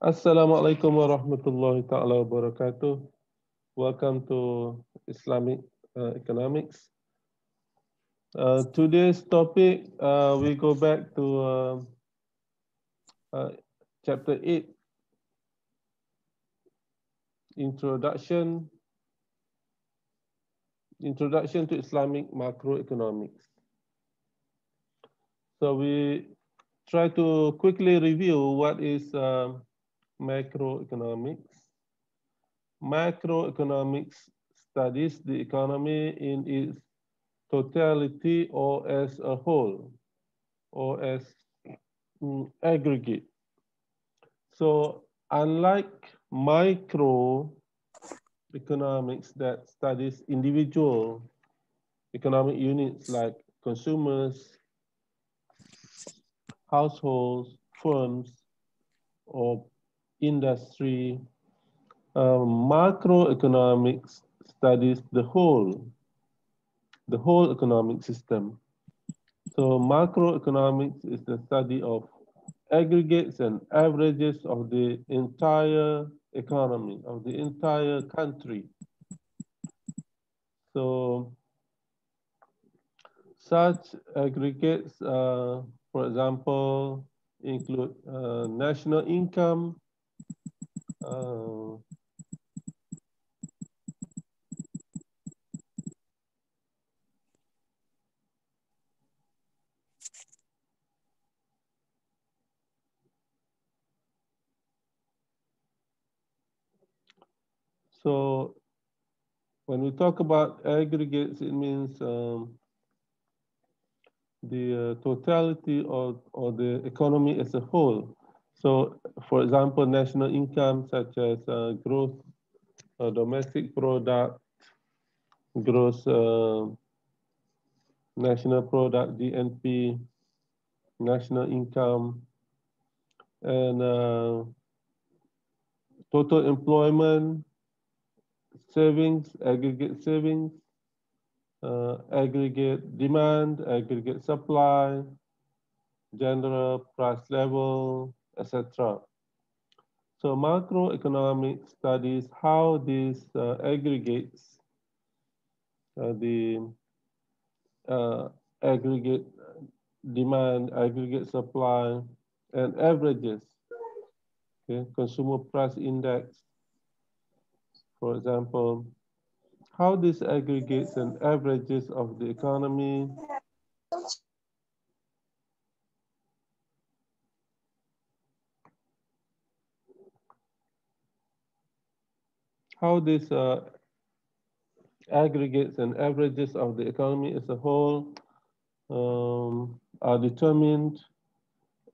Assalamualaikum warahmatullahi ta'ala wabarakatuh. Welcome to Islamic economics. Today's topic, we go back to uh, chapter 8, introduction to Islamic macroeconomics. So we try to quickly review what is macroeconomics. Macroeconomics studies the economy in its totality or as a whole or as aggregate. So unlike microeconomics that studies individual economic units like consumers, households, firms, or industry, macroeconomics studies the whole economic system. So macroeconomics is the study of aggregates and averages of the entire economy, of the entire country. So such aggregates, for example, include national income, uh, so when we talk about aggregates, it means the totality or the economy as a whole. So, for example, national income such as gross domestic product, gross national product (GNP), national income, and total employment, savings, aggregate savings, aggregate demand, aggregate supply, general price level, etc. So macroeconomics studies how these aggregates, the uh, aggregate demand, aggregate supply, and averages, okay, consumer price index, for example, how these aggregates and averages of the economy how these aggregates and averages of the economy as a whole are determined,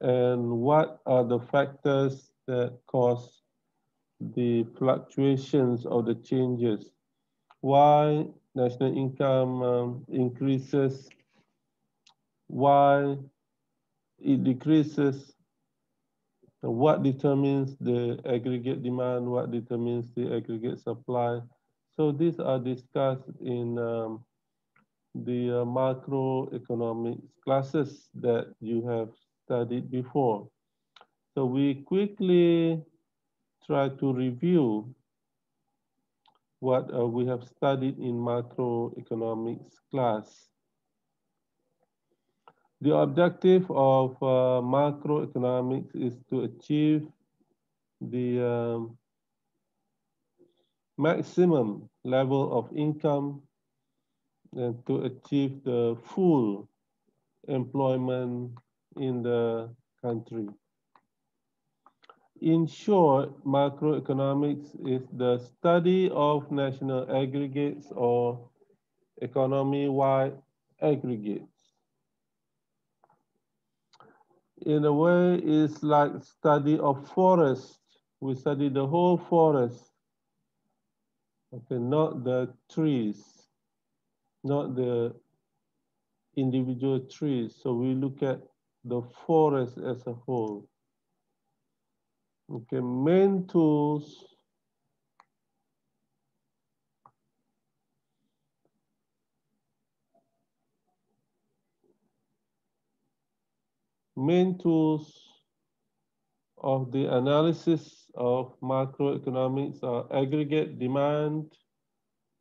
and what are the factors that cause the fluctuations or the changes. Why national income increases, why it decreases, what determines the aggregate demand, what determines the aggregate supply. So these are discussed in the macroeconomics classes that you have studied before. So we quickly try to review what we have studied in macroeconomics class. The objective of macroeconomics is to achieve the maximum level of income and to achieve the full employment in the country. In short, macroeconomics is the study of national aggregates or economy-wide aggregates. In a way, it's like study of forest. We study the whole forest, okay, not the trees, not the individual trees. So we look at the forest as a whole. Okay, main tools of the analysis of macroeconomics are aggregate demand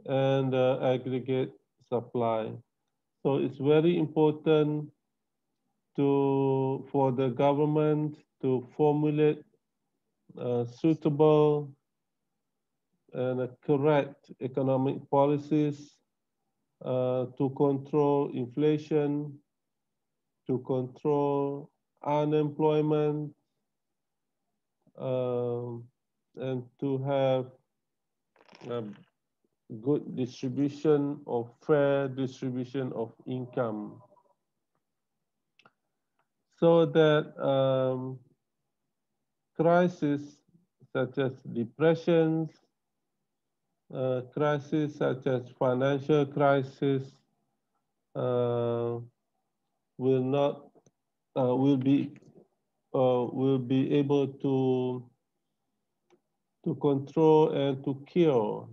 and aggregate supply. So it's very important for the government to formulate suitable and correct economic policies to control inflation, to control unemployment, um, and to have a good distribution or fair distribution of income, so that crises such as depressions, crises such as financial crisis uh, will not will be able to control and to cure.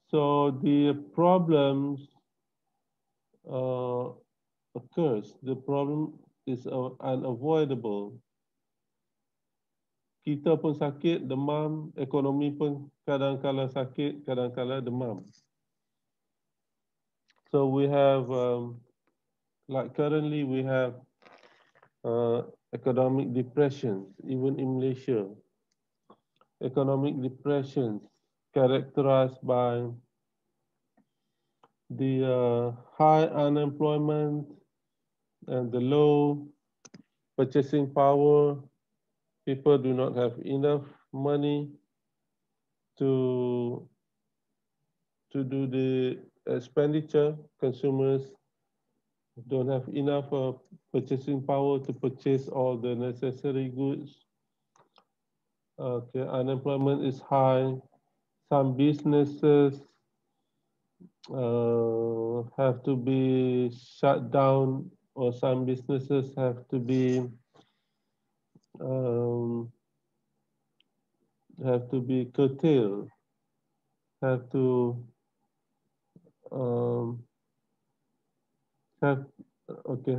So the problems uh, occurs. The problem is unavoidable. Kita pun sakit, demam, ekonomi pun kadang-kala sakit, kadang-kala demam. So we have, like currently we have economic depressions, even in Malaysia. Economic depressions characterized by the high unemployment and the low purchasing power. People do not have enough money to do the expenditure. Consumers don't have enough purchasing power to purchase all the necessary goods. Okay, unemployment is high. Some businesses have to be shut down, or some businesses um, have to be curtailed, have to um, have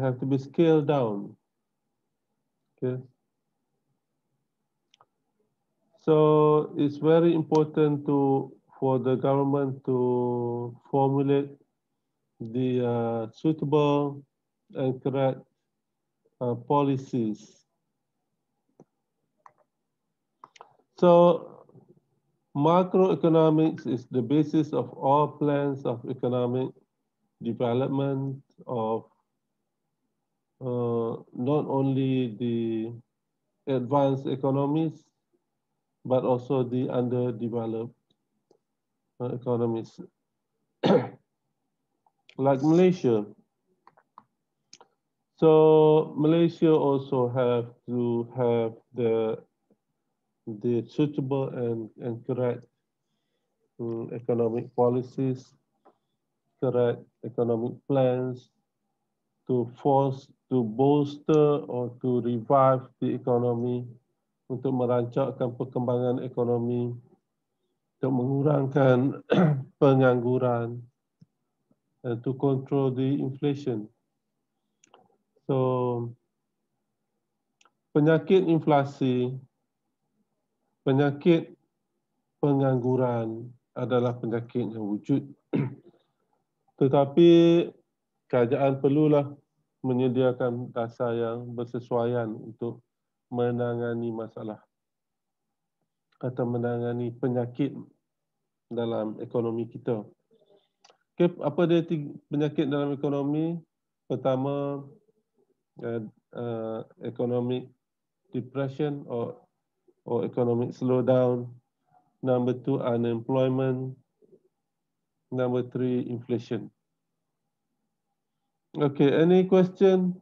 have to be scaled down. Okay, so it's very important for the government to formulate the suitable and correct policies. So macroeconomics is the basis of all plans of economic development of not only the advanced economies, but also the underdeveloped economies. Like Malaysia. So Malaysia also have to have the suitable and correct economic policies, correct economic plans to bolster or to revive the economy, untuk merancangkan perkembangan ekonomi, untuk mengurangkan pengangguran, and to control the inflation. So penyakit inflasi, penyakit pengangguran adalah penyakit yang wujud. Tetapi kerajaan perlulah menyediakan dasar yang bersesuaian untuk menangani masalah atau menangani penyakit dalam ekonomi kita. Okay, apa dia penyakit dalam ekonomi? Pertama, economic depression or economic slowdown. Number 2, unemployment. Number 3, inflation. Okay, any question?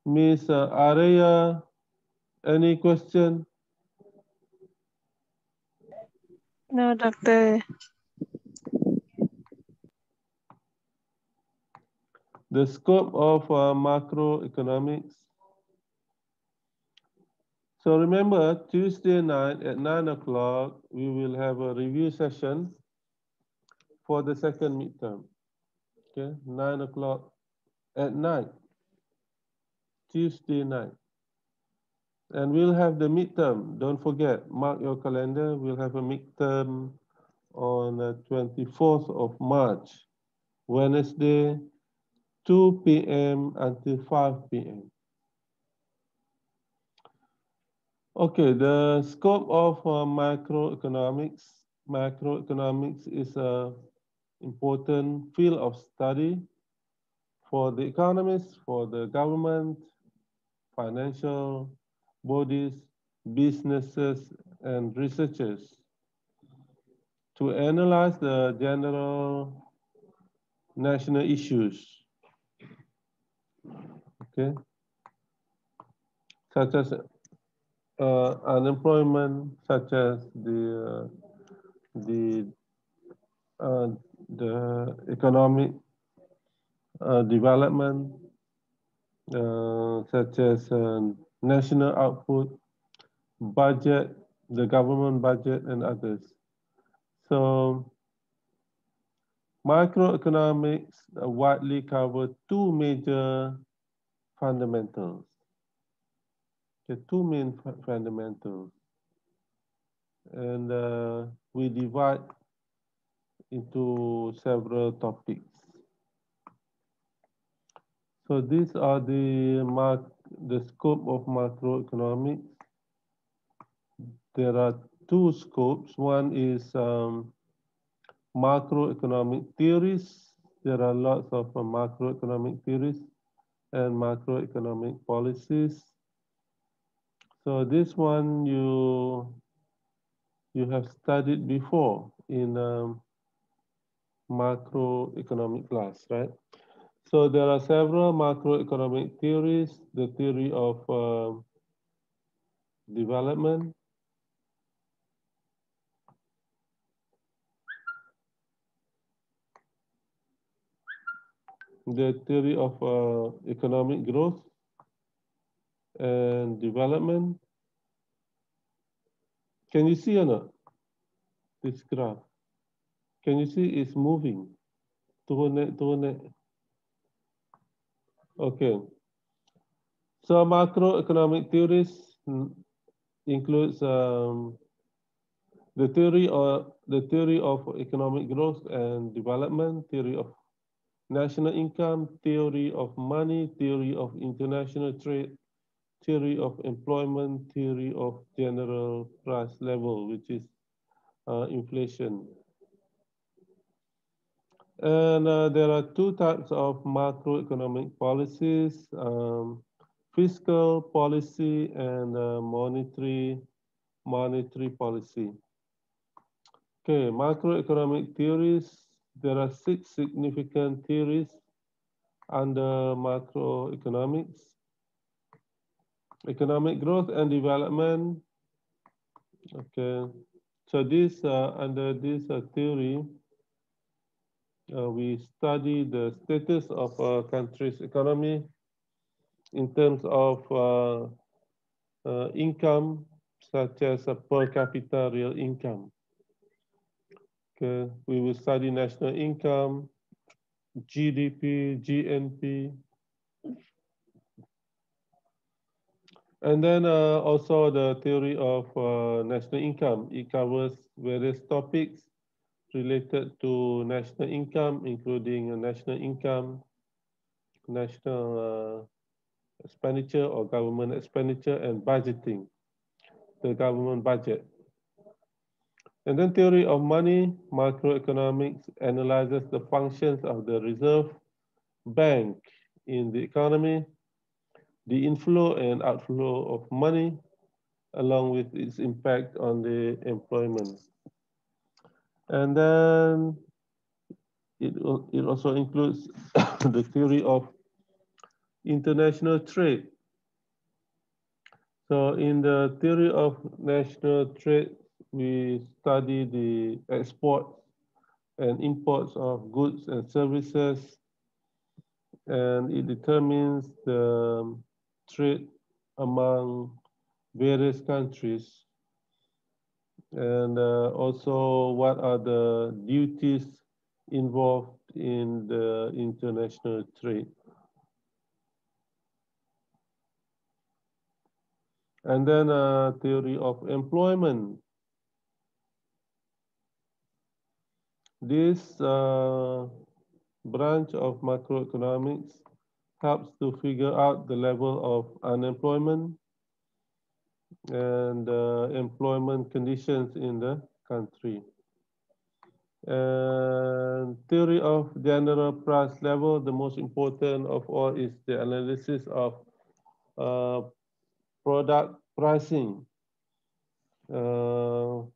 Miss Araya, any question? No, doctor. The scope of macroeconomics. So remember, Tuesday night at 9 o'clock, we will have a review session for the second midterm. Okay, 9 o'clock at night, Tuesday night. And we'll have the midterm. Don't forget, mark your calendar. We'll have a midterm on the 24th of March, Wednesday, 2 p.m. until 5 p.m. Okay, the scope of macroeconomics. Macroeconomics is a important field of study for the economists, for the government, financial bodies, businesses, and researchers to analyze the general national issues, okay, such as unemployment, such as the uh, the economic development, such as national output, budget, the government budget, and others. So microeconomics widely cover two major fundamentals. The two main fundamentals, and we divide into several topics. So these are the scope of macroeconomics. There are two scopes. One is macroeconomic theories. There are lots of macroeconomic theories and macroeconomic policies. So this one you have studied before in macroeconomic class, right? So there are several macroeconomic theories, the theory of development, the theory of economic growth and development. Can you see or not this graph? Can you see it's moving? Turun naik. Okay. So macroeconomic theories includes the theory of economic growth and development, theory of national income, theory of money, theory of international trade, theory of employment, theory of general price level, which is inflation. And there are two types of macroeconomic policies, fiscal policy and monetary policy. Okay, macroeconomic theories. There are 6 significant theories under macroeconomics. Economic growth and development. Okay, so this under this theory, we study the status of a country's economy in terms of income, such as a per capita real income. Okay, we will study national income, GDP, GNP, and then also the theory of national income. It covers various topics related to national income, including national income, national expenditure or government expenditure, and budgeting, the government budget. And then theory of money, macroeconomics analyzes the functions of the reserve bank in the economy, the inflow and outflow of money, along with its impact on the employment. And then it also includes the theory of international trade. So in the theory of national trade, we study the exports and imports of goods and services, and it determines the trade among various countries, and also what are the duties involved in the international trade. And then theory of employment. This branch of macroeconomics helps to figure out the level of unemployment and employment conditions in the country. And theory of general price level, the most important of all is the analysis of uh, product pricing,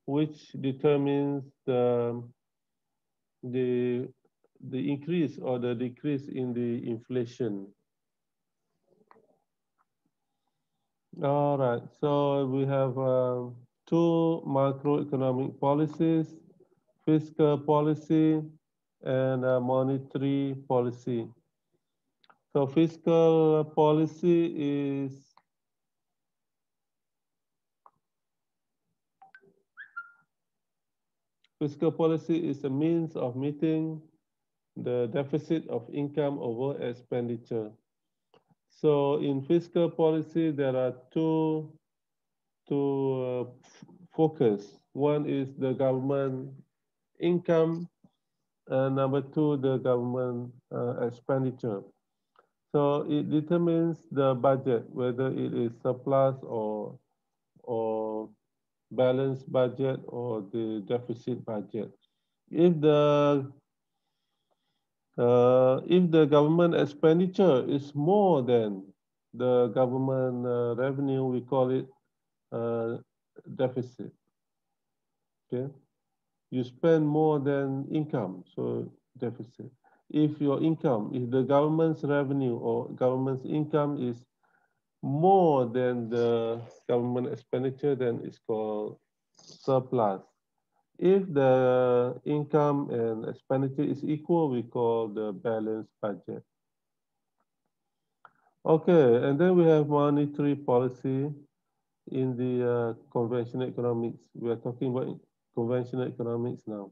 which determines the the increase or the decrease in the inflation. All right, so we have two macroeconomic policies, fiscal policy and monetary policy. So fiscal policy is a means of meeting the deficit of income over expenditure. So in fiscal policy, there are two focus. One is the government income, and number two, the government expenditure. So it determines the budget, whether it is surplus or balanced budget or the deficit budget. If the if the government expenditure is more than the government revenue, we call it uh, deficit. Okay, you spend more than income, so deficit. If your income, if the government's revenue or government's income is more than the government expenditure, then it's called surplus. If the income and expenditure is equal, we call the balanced budget. Okay, and then we have monetary policy in the conventional economics. We are talking about conventional economics now.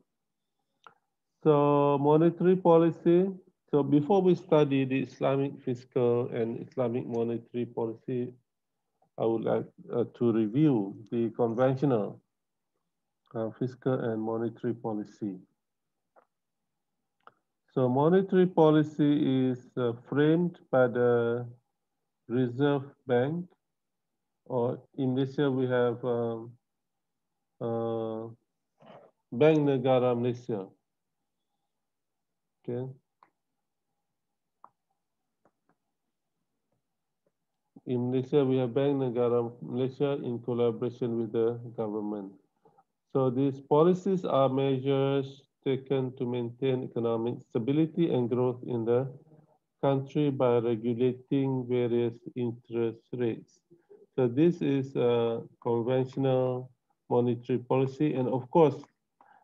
So monetary policy. So before we study the Islamic fiscal and Islamic monetary policy, I would like to review the conventional fiscal and monetary policy. So monetary policy is framed by the Reserve Bank, or in Malaysia we have uh, Bank Negara Malaysia. Okay. In Malaysia, we have Bank Negara Malaysia in collaboration with the government. So these policies are measures taken to maintain economic stability and growth in the country by regulating various interest rates. So this is a conventional monetary policy. And of course,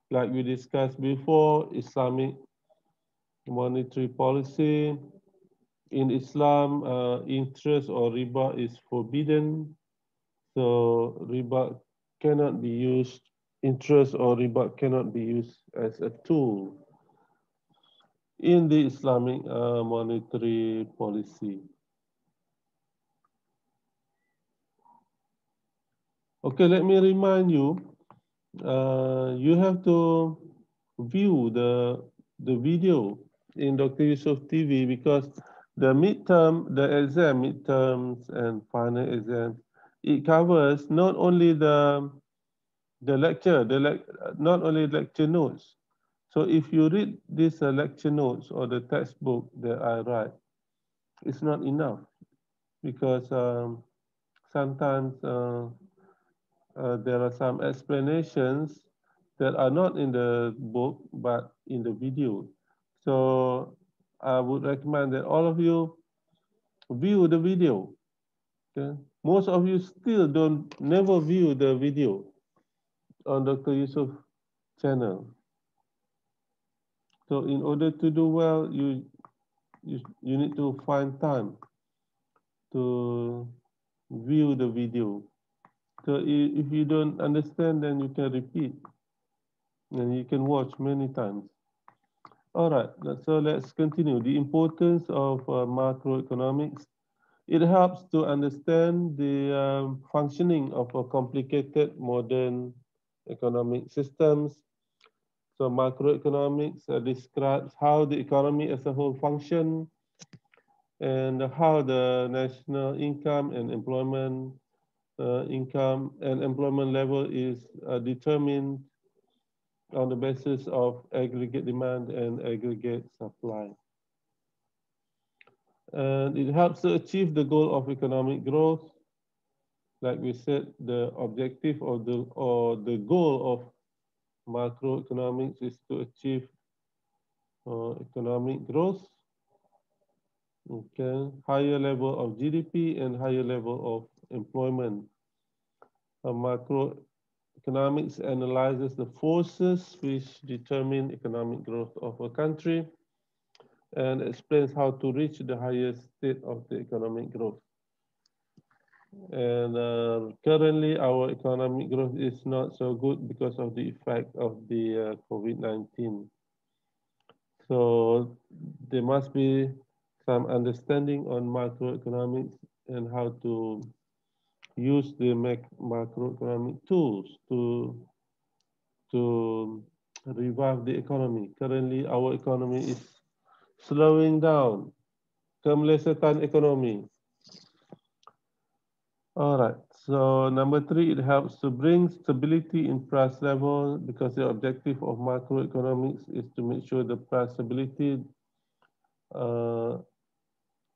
like we discussed before, Islamic monetary policy. In Islam, interest or riba is forbidden. So riba cannot be used, interest or riba cannot be used as a tool in the Islamic monetary policy. Okay, let me remind you, you have to view the video in Dr. Yusuf TV because the midterms and final exams, it covers not only the lecture, not only lecture notes. So if you read these lecture notes or the textbook that I write, it's not enough because sometimes there are some explanations that are not in the book but in the video. So I would recommend that all of you view the video. Okay? Most of you still don't never view the video on Dr. Yusuf channel. So in order to do well, you need to find time to view the video. So if you don't understand, then you can repeat and you can watch many times. All right, so let's continue. The importance of macroeconomics It helps to understand the functioning of a complicated modern economic systems. So macroeconomics describes how the economy as a whole function and how the national income and employment level is determined on the basis of aggregate demand and aggregate supply. And it helps to achieve the goal of economic growth. Like we said, the objective or the goal of macroeconomics is to achieve economic growth, okay, higher level of GDP and higher level of employment. Macroeconomics analyzes the forces which determine economic growth of a country and explains how to reach the highest state of the economic growth. And currently, our economic growth is not so good because of the effect of the COVID-19. So there must be some understanding on macroeconomics and how to use the macroeconomic tools to revive the economy. Currently, our economy is slowing down. Kemelesetan ekonomi. All right. So number three, it helps to bring stability in price level because the objective of macroeconomics is to make sure the price stability uh,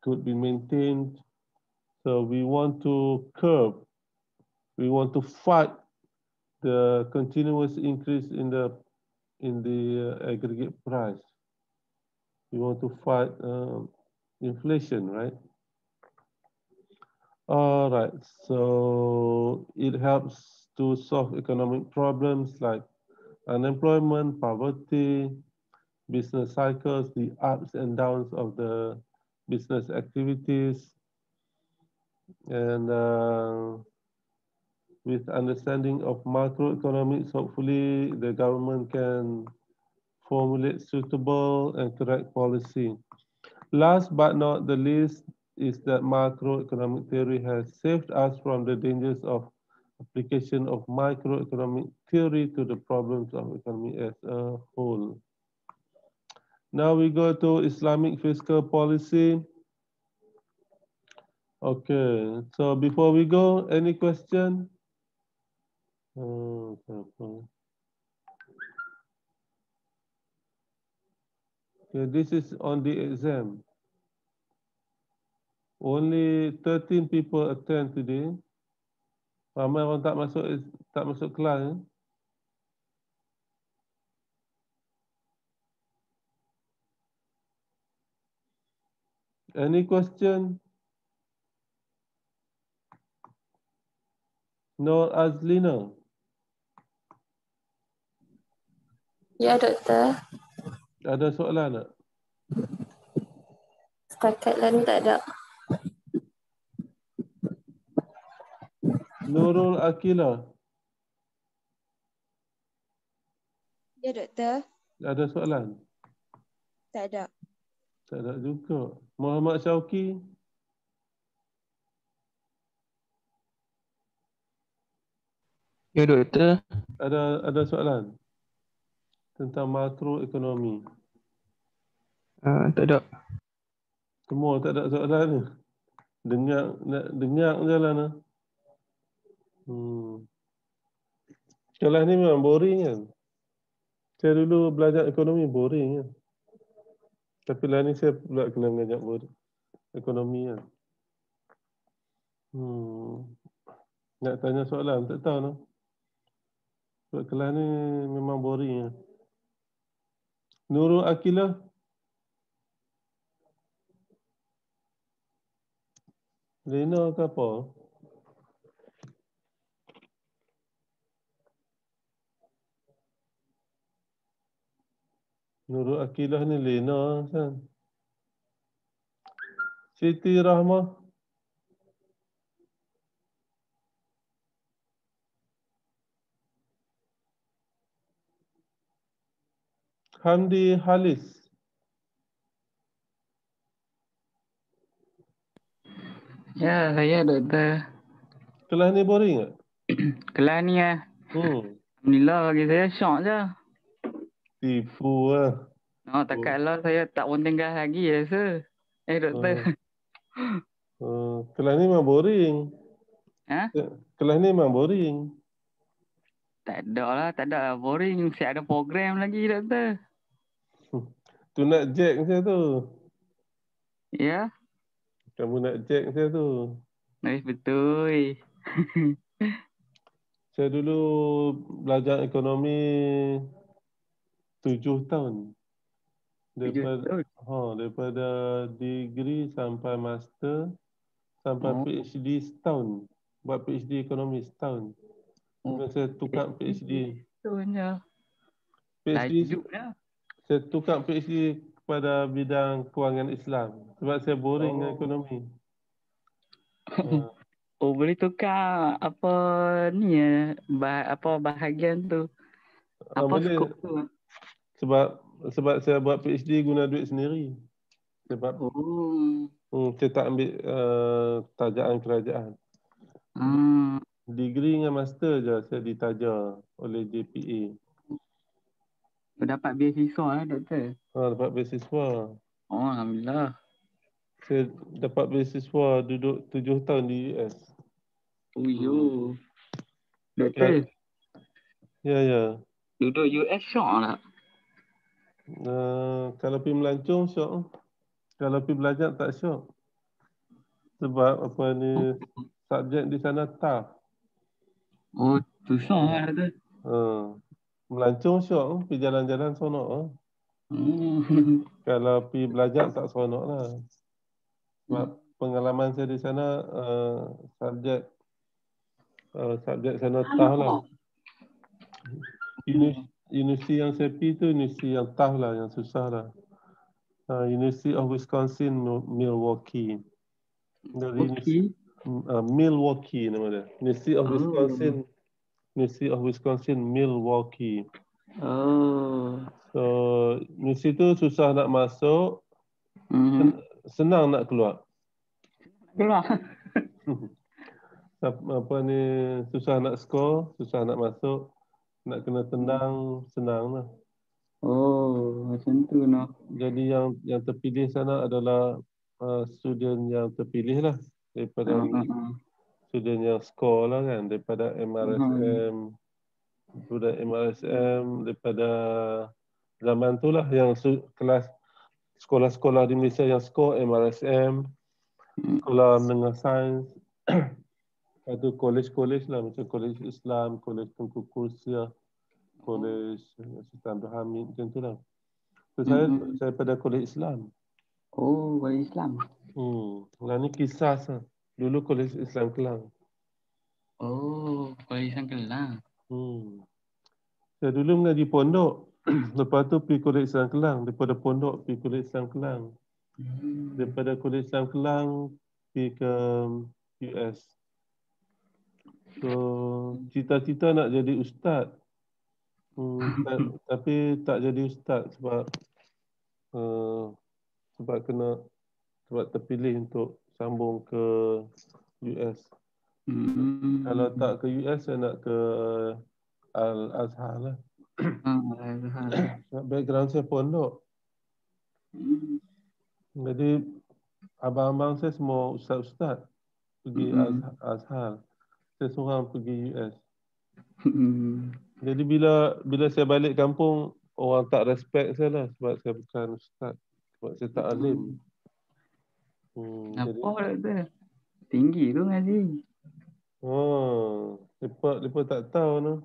could be maintained. So we want to we want to fight the continuous increase in the aggregate price. We want to fight inflation, right? All right, so it helps to solve economic problems like unemployment, poverty, business cycles, the ups and downs of the business activities, and with understanding of macroeconomics, hopefully the government can formulate suitable and correct policy. Last but not the least is that macroeconomic theory has saved us from the dangers of application of microeconomic theory to the problems of economy as a whole. Now we go to Islamic fiscal policy. Okay, so before we go, any question? Okay, this is on the exam. Only 13 people attend today. Ramai orang tak masuk kelas. Any question? No, Azlina. Ya, doktor. Ada soalan tak? Setakat ni tak ada. Nurul Akila. Ya, doktor. Ada soalan? Tak ada. Tak ada juga. Muhammad Syauki. Ya, doktor. Ada soalan? Tentang makroekonomi. Tak ada. Semua tak ada soalan ni. Dengar je lah. Nah. Sekolah ni memang boring kan? Saya dulu belajar ekonomi boring kan? Tapi lah ni saya pula kena mengajar ekonomi kan? Nak tanya soalan, tak tahu lah. Sebab kelas ni memang boring kan? Nurul Akilah. Lena ke apa? Nurul Akilah ni Lena kan? Siti Rahmah. Hamdi Halis. Ya, saya doktor. Kelas ni boring tak? Kelas ni Alhamdulillah bagi saya syok je. Tipu lah. Takat lah saya tak pun tinggal lagi rasa. Doktor. Kelas ni memang boring. Ha? Kelas ni memang boring. Tak ada lah. Boring. Mesti ada program lagi doktor. Tu nak jack saya tu. Ya? Kamu nak jack saya tu. Betul. Saya dulu belajar ekonomi 7 tahun. Daripada degree sampai master sampai PhD setahun. Buat PhD ekonomi setahun. Kemudian saya tukar PhD. Betul je. PhD Tajuk je. saya tukar PhD kepada bidang kewangan Islam. Sebab saya boring dengan ekonomi. Boleh tukar apa ni ya, apa bahagian tu. Apa Boleh. skop tu? Sebab saya buat PhD guna duit sendiri. Sebab saya tak ambil tajaan kerajaan. Degree dengan master je saya ditaja oleh JPA. Dapat beasiswa lah doktor. Dapat beasiswa. Alhamdulillah. Saya dapat beasiswa duduk 7 tahun di US. Doktor. Ya. Duduk US syok lah. Kalau pergi melancong syok. Kalau pergi belajar tak syok. Sebab subjek di sana tough. Susah lah tu. Melancong syok, pergi jalan-jalan seronok. Kalau pergi belajar tak seronok lah. Sebab pengalaman saya di sana subjek sana tough lah. Universiti yang saya pergi tu universiti yang tough lah, yang susah lah. University of Wisconsin, Milwaukee. Dari Milwaukee nama dia. University of Wisconsin, Milwaukee. So, universiti tu susah nak masuk, senang nak keluar. Susah nak skor, susah nak masuk, nak kena tendang, senang lah. Macam tu noh. Jadi yang terpilih sana adalah student yang terpilih lah daripada student yang skor lah kan, daripada MRSM, daripada zaman tu lah yang kelas sekolah-sekolah di Malaysia yang skor MRSM, sekolah menengah sains, ada kolej-kolej lah macam kolej Islam, kolej Tengku Kursia, kolej Sultan Abdul Hamid, macam tu lah. So, saya pada kolej Islam. Kolej Islam. Lah ni kisah lah. Dulu kolej Islam Kelang. Kolej Islam Kelang. Saya dulu mengaji pondok. Lepas tu pergi kolej Islam Kelang. Daripada pondok pergi kolej Islam Kelang. Daripada kolej Islam Kelang pergi ke US. So, cita-cita nak jadi ustaz. Tapi tak jadi ustaz sebab sebab terpilih untuk sambung ke US. Kalau tak ke US, saya nak ke Al-Azhar lah. Background saya pondok. Jadi, abang-abang saya semua ustaz-ustaz pergi Azhar. Saya seorang pergi US. Jadi, bila saya balik kampung, orang tak respect saya lah sebab saya bukan ustaz. Sebab saya tak alim. Apa doktor? Tinggi tu ngaji. Mereka tak tahu no.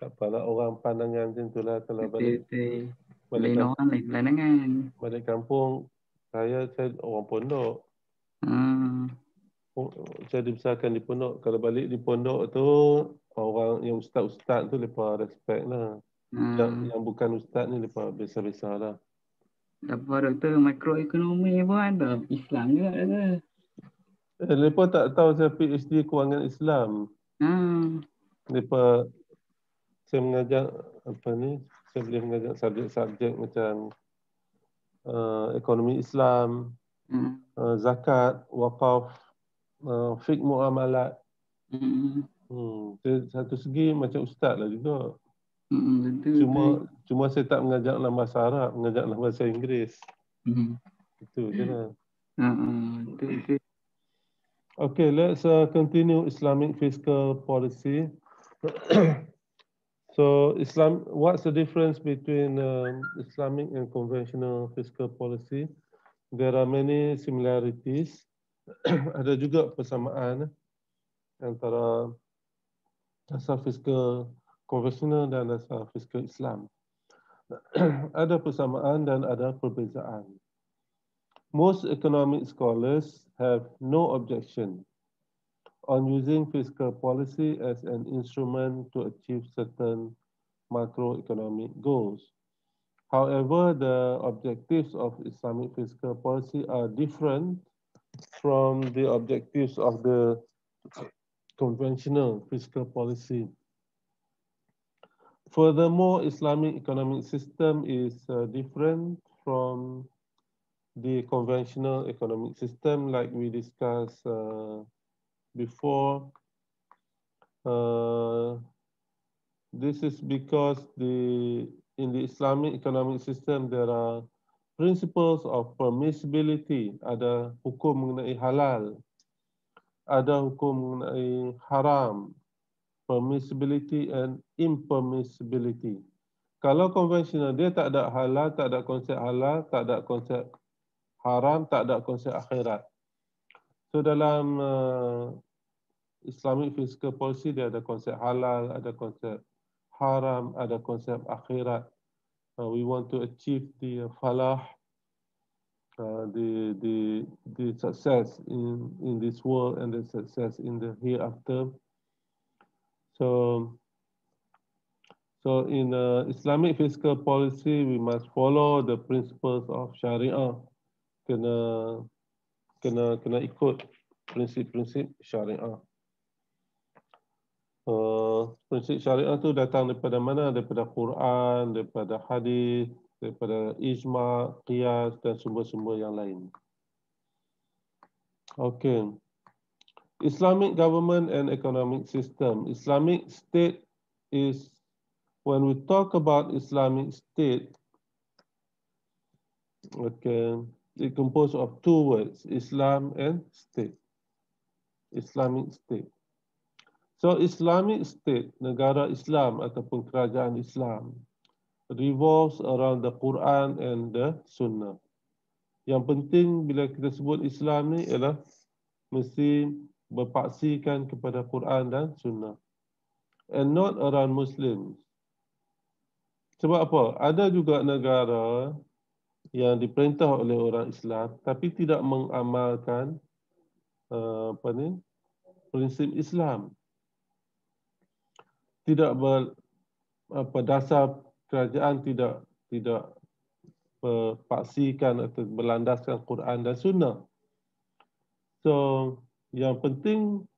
Tak apalah, orang pandangan macam tu lah. Kalau balik kampung, saya orang pondok. Saya dibesarkan di pondok. Kalau balik di pondok tu, orang yang ustaz-ustaz tu mereka respect lah. Yang bukan ustaz ni mereka biasa-biasa lah. Apa doktor, makroekonomi pun ada Islam juga doktor. Mereka tak tahu saya PhD kewangan Islam. Saya mengajar saya boleh mengajar subjek-subjek macam ekonomi Islam, zakat, wakaf, fiqh muamalat. Dari satu segi macam ustaz lah juga. Cuma saya tak mengajar dalam bahasa Arab, mengajar dalam bahasa Inggeris. Itu je lah. Okay, let's continue Islamic fiscal policy. So, what's the difference between Islamic and conventional fiscal policy? There are many similarities. Ada juga persamaan antara dasar fiskal konvensional dan dasar fiskal Islam. Ada persamaan dan ada perbezaan. Most economic scholars have no objection on using fiscal policy as an instrument to achieve certain macroeconomic goals. However, the objectives of Islamic fiscal policy are different from the objectives of the conventional fiscal policy. Furthermore, Islamic economic system is different from the conventional economic system, like we discussed before. This is because in the Islamic economic system there are principles of permissibility, ada hukum mengenai halal, ada hukum mengenai haram, permissibility and impermissibility. Kalau konvensional, dia tak ada halal, tak ada konsep halal, tak ada konsep haram, tak ada konsep akhirat. So dalam Islamic fiscal policy, dia ada konsep halal, ada konsep haram, ada konsep akhirat. We want to achieve the falah, the success in this world and the success in the hereafter. So in Islamic fiscal policy, we must follow the principles of Sharia. Kena ikut prinsip-prinsip Syariah. Prinsip Syariah tu datang daripada mana? Daripada Quran, daripada hadis, daripada ijma, qiyas dan sumber-sumber yang lain. Okay. Islamic government and economic system. Islamic state is, when we talk about Islamic state, okay, it composed of two words, Islam and state. Islamic state. So Islamic state, negara Islam ataupun kerajaan Islam, revolves around the Quran and the Sunnah. Yang penting bila kita sebut Islam ni ialah mesti berpaksikan kepada Quran dan Sunnah. And not around Muslims. Sebab apa? Ada juga negara yang diperintah oleh orang Islam tapi tidak mengamalkan prinsip Islam. Tidak dasar kerajaan tidak berpaksikan atau berlandaskan Quran dan Sunnah. So yang penting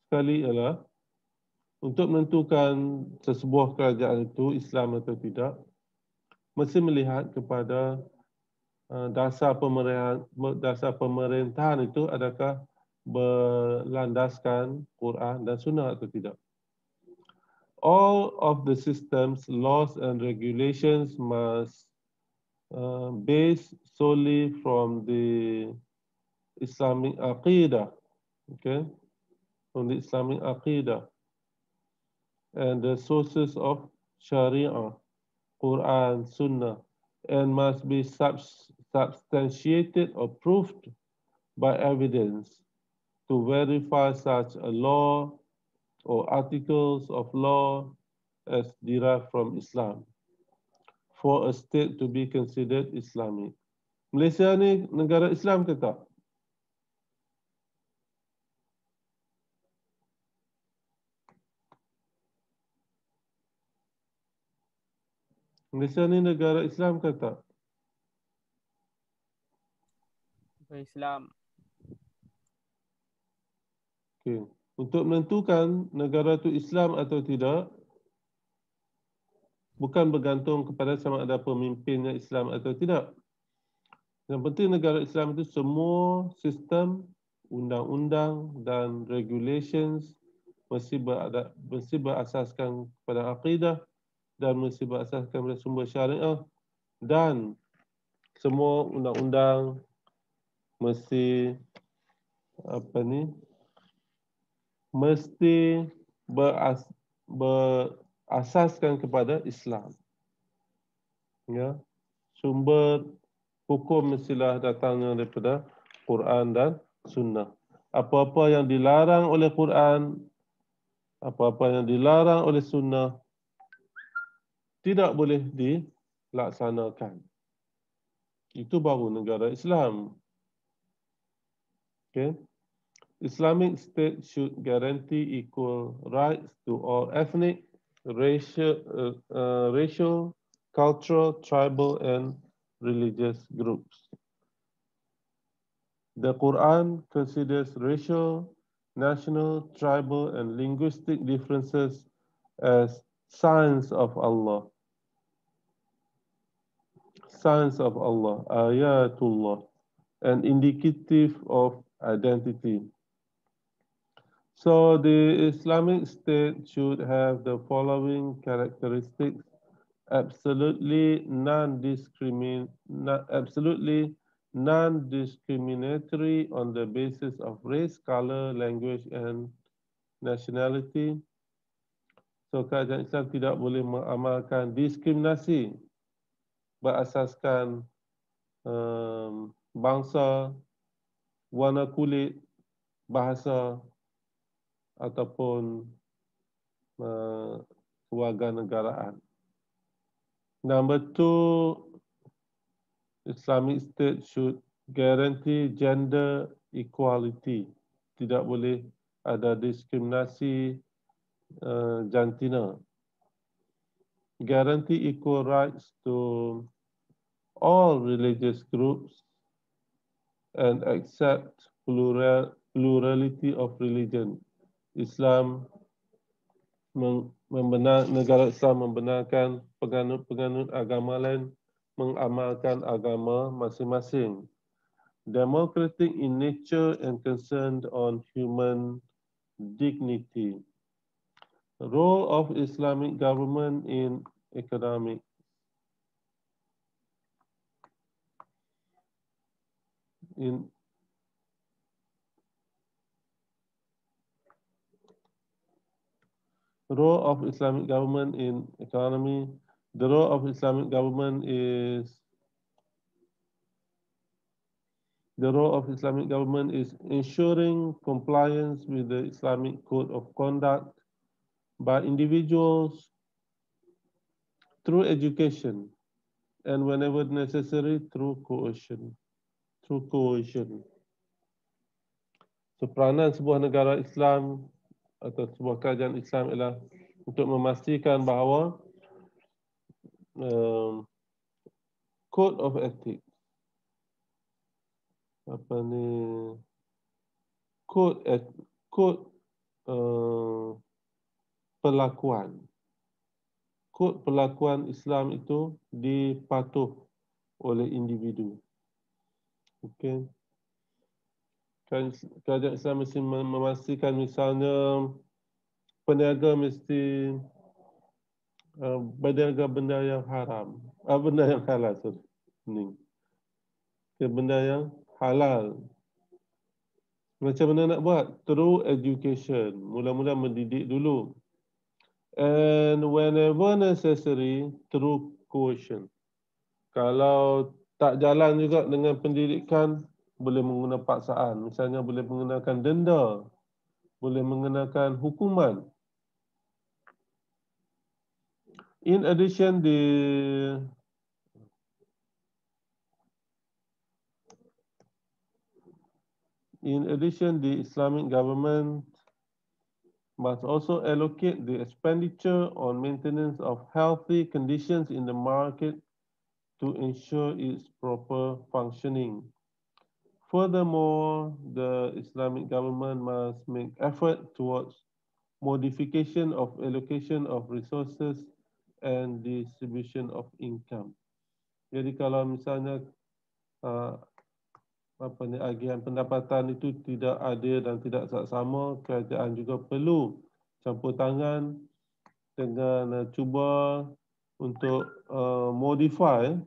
sekali ialah untuk menentukan sesebuah kerajaan itu Islam atau tidak, mesti melihat kepada dasar pemerintahan itu adakah berlandaskan Quran dan Sunnah atau tidak. All of the systems, laws and regulations must based solely from the Islamic aqidah, okay, from the Islamic aqidah and the sources of Sharia, Quran, Sunnah, and must be substantiated or proved by evidence to verify such a law or articles of law as derived from Islam for a state to be considered Islamic. Malaysia ni negara Islam ke tak? Malaysia ni negara Islam ke tak? Islam. Okay. Untuk menentukan negara itu Islam atau tidak, bukan bergantung kepada sama ada pemimpinnya Islam atau tidak. Yang penting negara Islam itu semua sistem undang-undang dan regulations mesti berasaskan pada akidah dan mesti berasaskan pada sumber syariah, dan semua undang-undang mesti mesti berasaskan kepada Islam. Ya, sumber hukum mestilah datangnya daripada Quran dan Sunnah. Apa-apa yang dilarang oleh Quran, apa-apa yang dilarang oleh Sunnah, tidak boleh dilaksanakan. Itu baru negara Islam. Okay. Islamic State should guarantee equal rights to all ethnic, racial, cultural, tribal, and religious groups. The Quran considers racial, national, tribal, and linguistic differences as signs of Allah. Signs of Allah, ayatullah, and indicative of identity. So the Islamic State should have the following characteristics: absolutely non-discriminatory on the basis of race, color, language, and nationality. So kerajaan Islam tidak boleh mengamalkan diskriminasi berasaskan bangsa, warna kulit, bahasa, ataupun kewarganegaraan. Number two, Islamic State should guarantee gender equality. Tidak boleh ada diskriminasi jantina. Guarantee equal rights to all religious groups and accept plurality of religion. Negara Islam membenarkan penganut-penganut agama lain mengamalkan agama masing-masing. Democratic in nature and concerned on human dignity. Role of Islamic government in economic. Role of Islamic government in economy. The role of Islamic government is ensuring compliance with the Islamic code of conduct by individuals through education and whenever necessary through coercion. So, peranan sebuah negara Islam atau sebuah kerajaan Islam ialah untuk memastikan bahawa code of ethics, kod perlakuan Islam itu dipatuh oleh individu. Okey. Kerajaan Islam mesti memastikan misalnya peniaga mesti berniaga benda yang haram, benda yang halal, benda yang halal. Macam mana nak buat? Through education. Mula-mula mendidik dulu. And whenever necessary, through coercion. Kalau tak jalan juga dengan pendidikan, boleh menggunakan paksaan. Misalnya boleh menggunakan denda, boleh menggunakan hukuman. In addition, the Islamic government must also allocate the expenditure on maintenance of healthy conditions in the market to ensure its proper functioning. Furthermore, the Islamic government must make effort towards modification of allocation of resources and distribution of income. Jadi kalau misalnya agihan pendapatan itu tidak adil dan tidak saksama, kerajaan juga perlu campur tangan dengan cuba untuk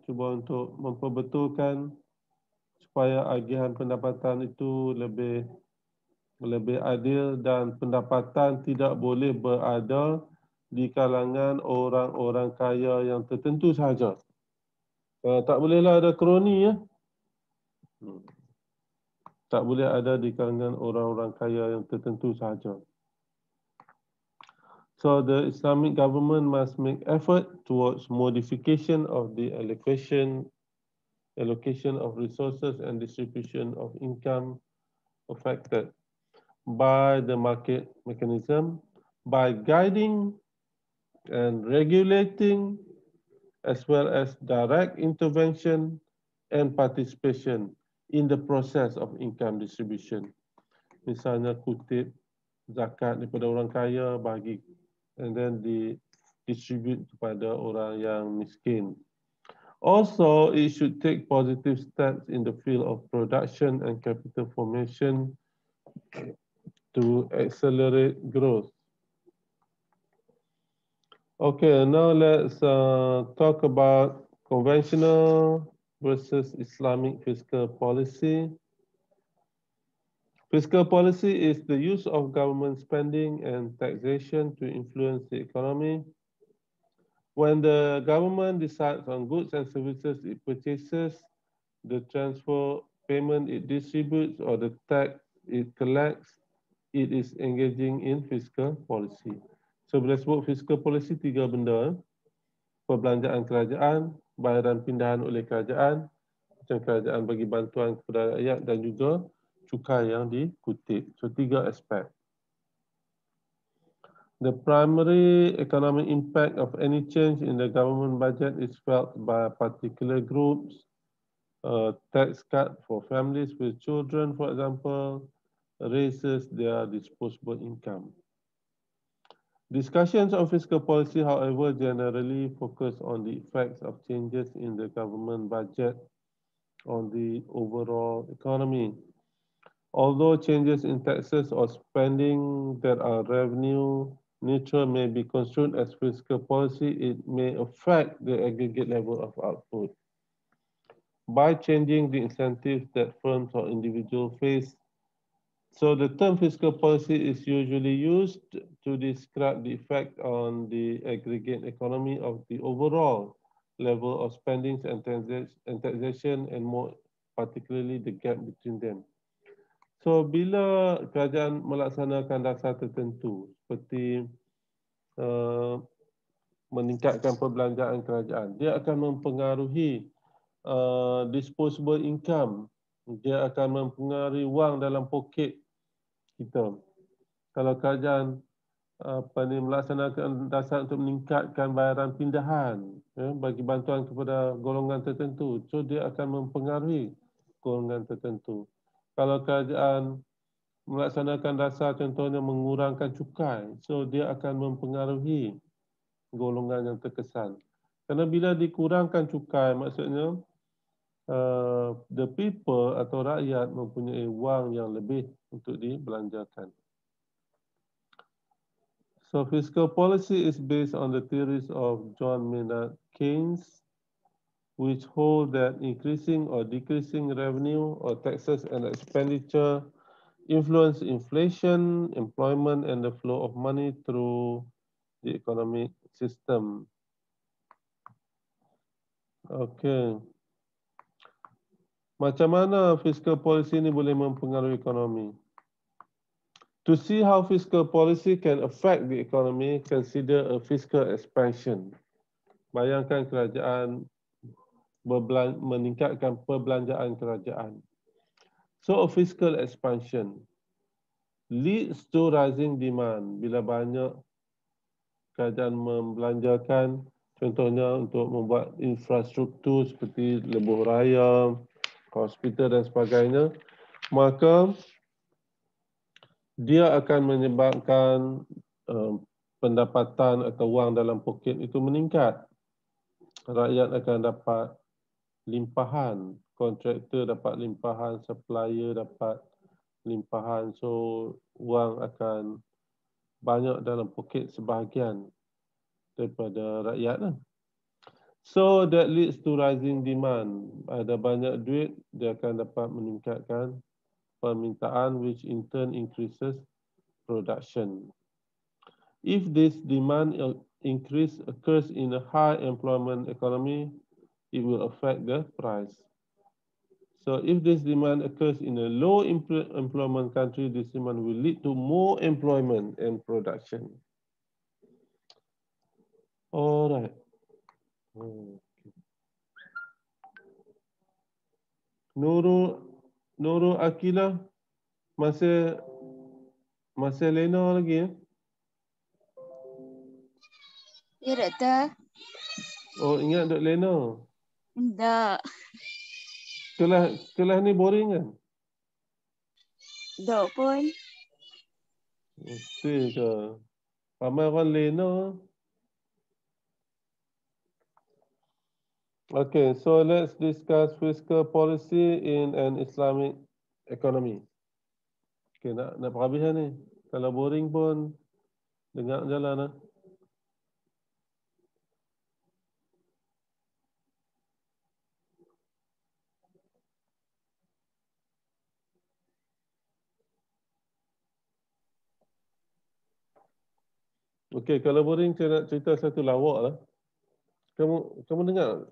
cuba untuk memperbetulkan supaya agihan pendapatan itu lebih adil dan pendapatan tidak boleh berada di kalangan orang-orang kaya yang tertentu sahaja. Tak bolehlah ada kroni ya. Tak boleh ada di kalangan orang-orang kaya yang tertentu sahaja. So the Islamic government must make effort towards modification of the allocation of resources and distribution of income affected by the market mechanism by guiding and regulating as well as direct intervention and participation in the process of income distribution. Misalnya kutip zakat daripada orang kaya bagi and then distribute kepada orang yang miskin. Also, it should take positive steps in the field of production and capital formation to accelerate growth. Okay, now let's talk about conventional versus Islamic fiscal policy. Fiscal policy is the use of government spending and taxation to influence the economy. When the government decides on goods and services it purchases, the transfer payment it distributes, or the tax it collects, it is engaging in fiscal policy. So bila sebut fiscal policy, tiga benda. Perbelanjaan kerajaan, bayaran pindahan oleh kerajaan, macam kerajaan bagi bantuan kepada rakyat, dan juga cukai yang dikutip. So, tiga aspek. The primary economic impact of any change in the government budget is felt by particular groups. Tax cut for families with children, for example, raises their disposable income. Discussions on fiscal policy, however, generally focus on the effects of changes in the government budget on the overall economy. Although changes in taxes or spending that are revenue neutral may be construed as fiscal policy, it may affect the aggregate level of output. By changing the incentives that firms or individuals face. So the term fiscal policy is usually used to describe the effect on the aggregate economy of the overall level of spendings and taxation, and more particularly the gap between them. So bila kerajaan melaksanakan dasar tertentu seperti meningkatkan perbelanjaan kerajaan, dia akan mempengaruhi disposable income. Dia akan mempengaruhi wang dalam poket kita. Kalau kerajaan melaksanakan dasar untuk meningkatkan bayaran pindahan bagi bantuan kepada golongan tertentu, so dia akan mempengaruhi golongan tertentu. Kalau kerajaan melaksanakan dasar contohnya mengurangkan cukai, so dia akan mempengaruhi golongan yang terkesan. Kerana bila dikurangkan cukai, maksudnya the people atau rakyat mempunyai wang yang lebih untuk dibelanjakan. So fiscal policy is based on the theories of John Maynard Keynes, which hold that increasing or decreasing revenue or taxes and expenditure influence inflation, employment, and the flow of money through the economic system. Okay. Macam mana fiscal policy ini boleh mempengaruhi ekonomi? To see how fiscal policy can affect the economy, consider a fiscal expansion. Bayangkan kerajaan meningkatkan perbelanjaan kerajaan. So a fiscal expansion leads to rising demand. Bila banyak kerajaan membelanjakan, contohnya untuk membuat infrastruktur seperti lebuh raya, hospital dan sebagainya, maka dia akan menyebabkan pendapatan atau wang dalam poket itu meningkat. Rakyat akan dapat limpahan kontraktor dapat limpahan, supplier dapat limpahan. So wang akan banyak dalam poket sebahagian daripada rakyat lah. So that leads to rising demand. Ada banyak duit, dia akan dapat meningkatkan permintaan, which in turn increases production. If this demand increase occurs in a high employment economy, it will affect the price. So if this demand occurs in a low employment country, this demand will lead to more employment and production. All right. Nurul Akilah masih lena lagi ya? Ya, doktor. Oh, ingat Dok Lena. Tak. Kelas ni boring kan? Dok pun. Mesti ke? Ramai orang lena. Okay, so let's discuss fiscal policy in an Islamic economy. Okay, nak habis ni. Kalau boring pun dengar jalan lah. Okay, kalau boring saya nak cerita satu lawak lah. Kamu dengar?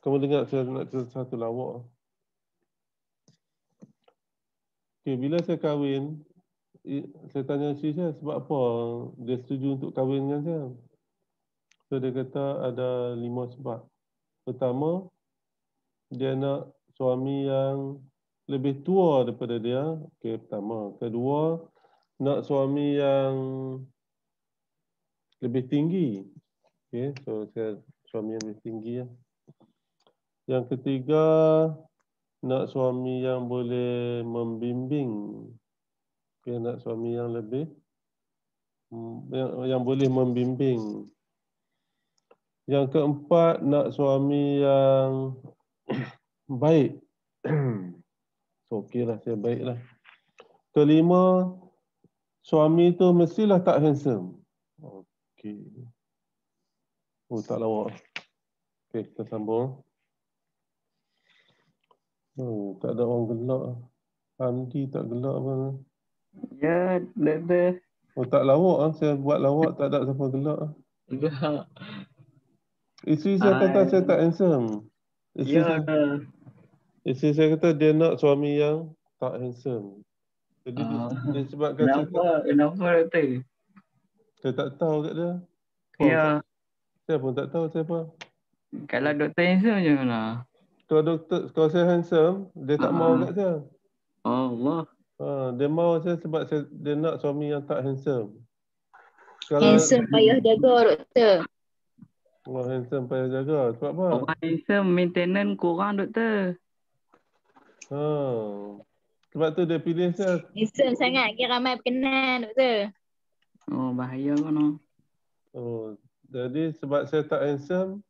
Kamu dengar saya nak cerita satu lawak. Okay, bila saya kahwin, saya tanya isteri saya sebab apa dia setuju untuk kahwin dengan saya. So dia kata ada 5 sebab. Pertama, dia nak suami yang lebih tua daripada dia. Okay, pertama. Kedua, nak suami yang lebih tinggi. Okay, so saya suami yang lebih tinggi ya. Yang ketiga, nak suami yang boleh membimbing. Okay, nak suami yang lebih yang boleh membimbing. Yang keempat, nak suami yang baik. So, okeylah, saya baiklah. Kelima, suami tu mestilah tak handsome. Okey. Oh, tak lawak. Okey, kita sambung. Oh, tak ada orang gelak. Hamdi tak gelak apa. Ya, doktor. Oh, tak lawak. Saya buat lawak, tak ada siapa gelak. Enggak. Isteri saya kata saya tak handsome. Ya. Isteri saya kata dia nak suami yang tak handsome. Jadi disebabkan Kenapa doktor? saya tak tahu kat dia. Ya. Saya pun tak tahu siapa. Kalau doktor handsome macam mana? Kalau saya handsome, dia tak mau kat saya. Allah. Dia mau saya sebab dia nak suami yang tak handsome. Kalau Handsome payah jaga, doktor. handsome payah jaga. Sebab apa? Orang handsome maintenance kurang doktor. Sebab tu dia pilih saya. Handsome sangat, kira ramai berkenan, doktor. Oh, bahaya kan? Jadi sebab saya tak handsome,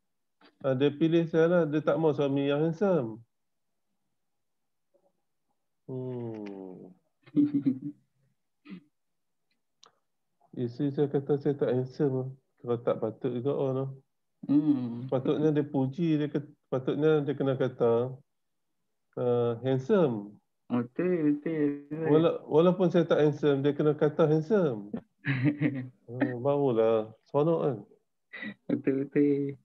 dia pilih saya lah. Dia tak mau suami yang handsome. Isteri saya kata saya tak handsome. Kalau tak patut juga orang. Patutnya dia puji, patutnya dia kena kata handsome. Betul. Walaupun saya tak handsome, dia kena kata handsome. Barulah seronok kan. Betul.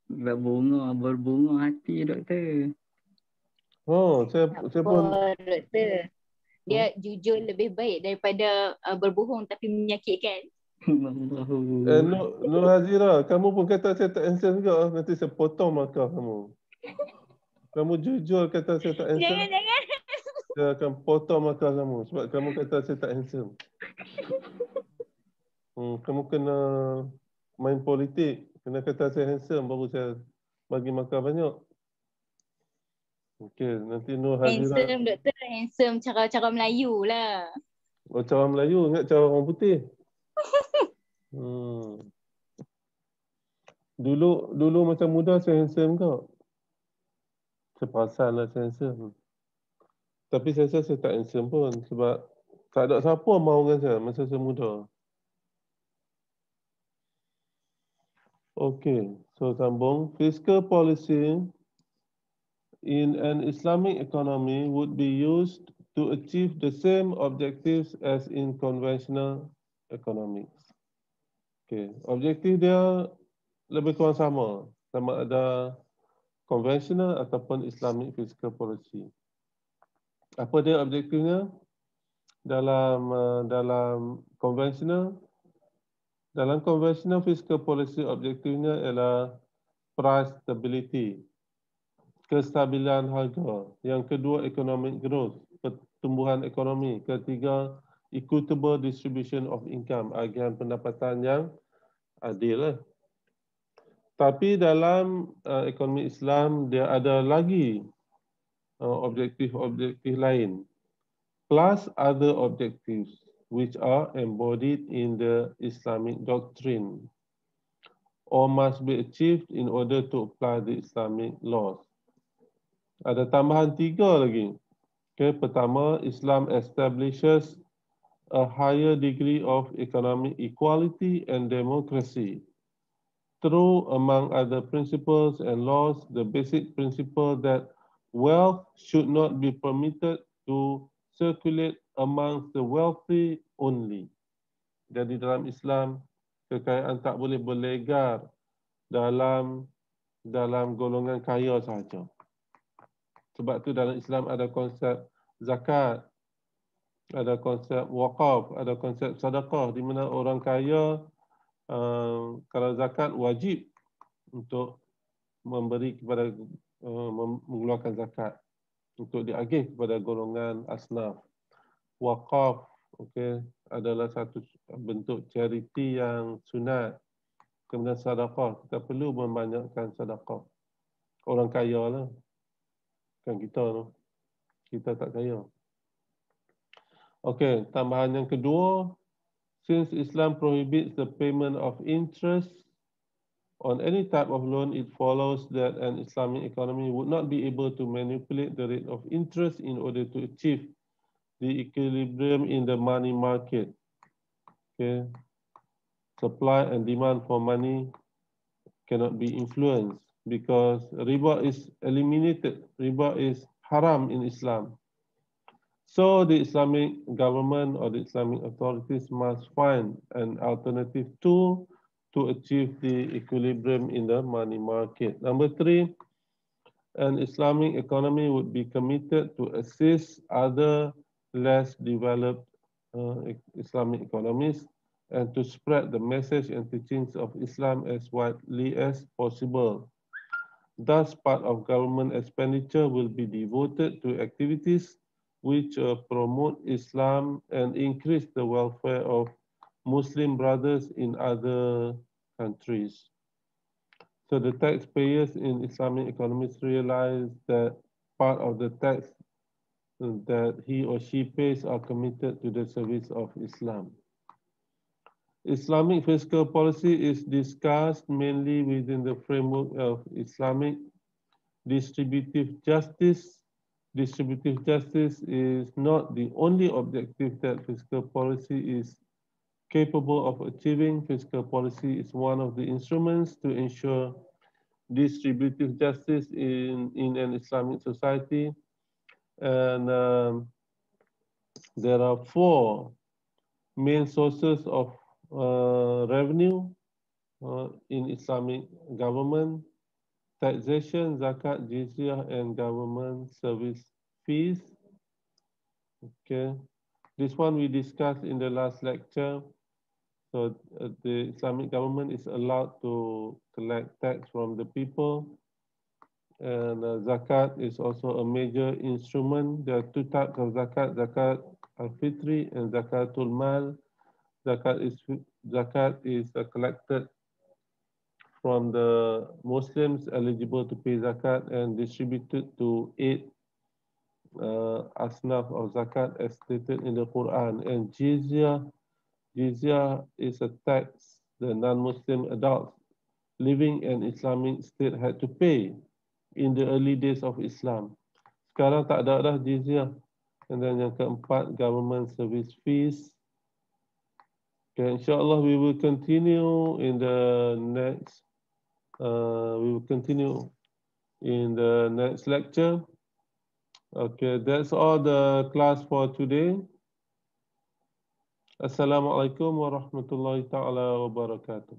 Berbunga hati doktor. Saya pun doktor. Dia jujur lebih baik daripada berbohong tapi menyakitkan. Nur Hazira, kamu pun kata saya tak handsome juga. Nanti saya potong markah kamu. Kamu jujur kata saya tak handsome. Jangan. Saya akan potong markah kamu sebab kamu kata saya tak handsome. Kamu kena main politik. Kena kata saya handsome baru saya bagi markah banyak. Okey, nanti Nur Hazira. Handsome, doktor. Handsome cara-cara Melayu lah. Oh, cara Melayu, ingat cara orang putih. Dulu macam muda saya handsome kok. Saya perasan lah saya handsome. Tapi saya rasa saya tak handsome pun sebab tak ada siapa mahu dengan saya masa saya muda. Okay, so sambung. Fiscal policy in an Islamic economy would be used to achieve the same objectives as in conventional economics. Okay, objektif dia lebih kurang sama ada conventional ataupun Islamic fiscal policy. Apa dia objektifnya? Dalam conventional fiscal policy objektifnya ialah price stability, kestabilan harga. Yang kedua, economic growth, pertumbuhan ekonomi. Ketiga, equitable distribution of income, agihan pendapatan yang adil. Tapi dalam ekonomi Islam, dia ada lagi objektif-objektif lain, plus other objectives which are embodied in the Islamic doctrine or must be achieved in order to apply the Islamic laws. Ada tambahan 3 lagi. Okay, pertama, Islam establishes a higher degree of economic equality and democracy through, among other principles and laws, the basic principle that wealth should not be permitted to circulate amongst the wealthy only. Jadi dalam Islam, kekayaan tak boleh berlegar dalam golongan kaya sahaja. Sebab tu dalam Islam ada konsep zakat, ada konsep wakaf, ada konsep sedekah, di mana orang kaya kalau zakat wajib untuk memberi kepada mengeluarkan zakat untuk diagih kepada golongan asnaf. Wakaf, okey, adalah satu bentuk charity yang sunat. Kemudian sedekah, kita perlu membanyakkan sedekah. Orang kaya lah, kan kita tu. Kita tak kaya. Okey, tambahan yang kedua, since Islam prohibits the payment of interest on any type of loan, it follows that an Islamic economy would not be able to manipulate the rate of interest in order to achieve the equilibrium in the money market. Okay. Supply and demand for money cannot be influenced because riba is eliminated. Riba is haram in Islam. So the Islamic government or the Islamic authorities must find an alternative tool to achieve the equilibrium in the money market. Number 3, an Islamic economy would be committed to assist other less developed Islamic economies and to spread the message and teachings of Islam as widely as possible. Thus, part of government expenditure will be devoted to activities which promote Islam and increase the welfare of Muslim brothers in other countries. So the taxpayers in Islamic economies realize that part of the tax that he or she pays are committed to the service of Islam. Islamic fiscal policy is discussed mainly within the framework of Islamic distributive justice. Distributive justice is not the only objective that fiscal policy is capable of achieving. Fiscal policy is one of the instruments to ensure distributive justice in an Islamic society. And there are 4 main sources of revenue in Islamic government: taxation, zakat, jizyah, and government service fees. Okay, this one we discussed in the last lecture. So the Islamic government is allowed to collect tax from the people, and zakat is also a major instrument. There are 2 types of zakat: zakat al-fitri and zakatul mal. Zakat is collected from the Muslims eligible to pay zakat and distributed to 8 asnaf of zakat as stated in the Quran. And jizya is a tax the non-Muslim adults living an Islamic state had to pay in the early days of Islam. Sekarang tak ada dah jizyah. And then yang keempat, government service fees. Okay, insyaAllah we will continue in the next lecture. Okay, that's all the class for today. Assalamualaikum warahmatullahi ta'ala wabarakatuh.